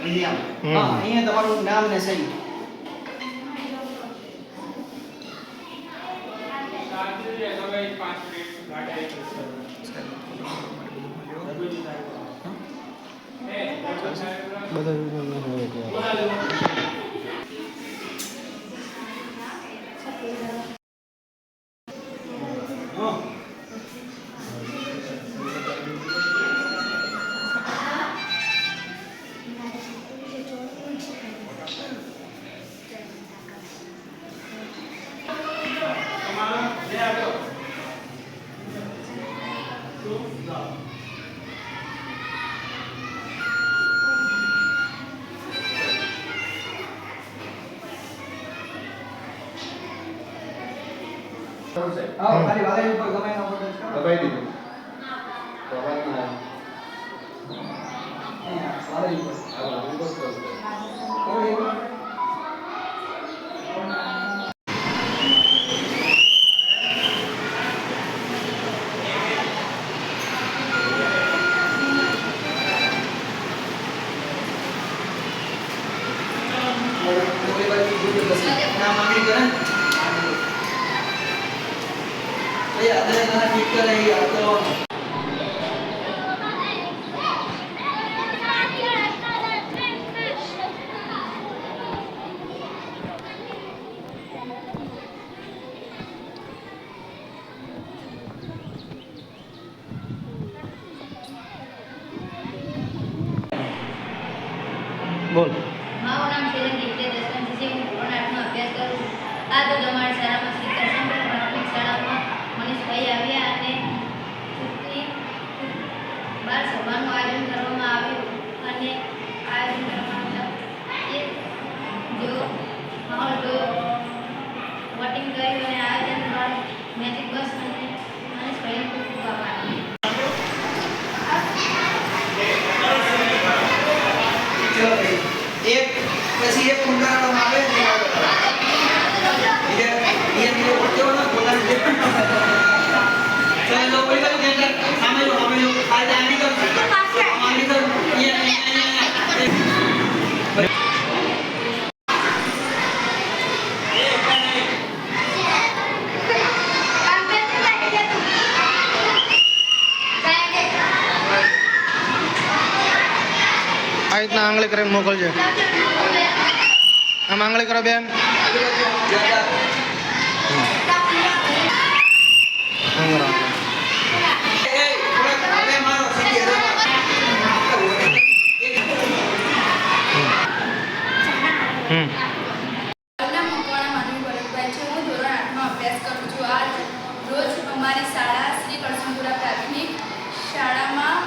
ઇન્ડિયામાં હા અહીંયા તમારું નામ ને સહી ખાલી વાદળી ઉપર ગમે એનો ફોટો છે દબાઈ દીધો દબાઈ ના વાદળી ઉપર ના માંગણી કરે ભैया अदर ना ठीक कर रही है तो बोल મારું નામ શૈલેન્દ્ર દશરથજી છે. હું ધોરણ 8 નો અભ્યાસ કરું છું. આ તો અમારી શાળામાં શિક્ષણ પ્રાથમિક શાળામાં મનીષભાઈ આવ્યા અને બાર સભાનું આયોજન કરવામાં આવ્યું અને આયોજન કરવામાં એ જો માહોલ જોયો વોટિંગ કર્યું અને આયોજન બાદ મેજિક બસ અને મનીષભાઈને ખૂબ ખૂબ આભાર. एक પછી એક કુંડાળામાં આવે ને ये बोलते हो ना बोला चलो कोई का सेंटर सामने लो आज आने का आने का ये આ રીતના આંગળી કરીને મોકલજો. આમ આંગળી કરો બેન. અમારી શાળા શ્રી કરશનપુરા પ્રાથમિક શાળામાં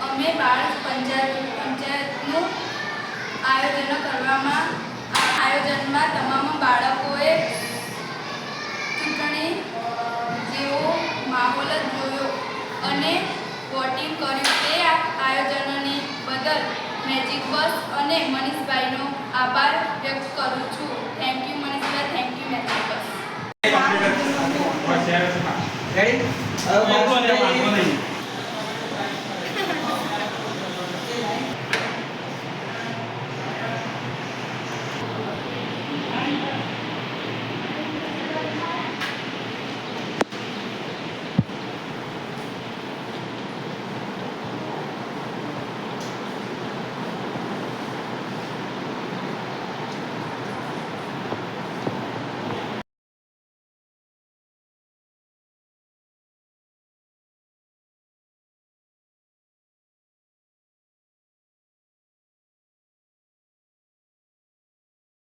અમે બાળ પંચાયતનું આયોજન કરવામાં આ આયોજનમાં તમામ બાળકોએ ચૂંટણી જેવો માહોલ જોયો અને વોટિંગ કર્યું. તે આયોજનની બદલ મેજિક બસ અને મનીષભાઈનો આભાર વ્યક્ત કરું છું. Thank you Manishbhai, thank you magic bus. Ready?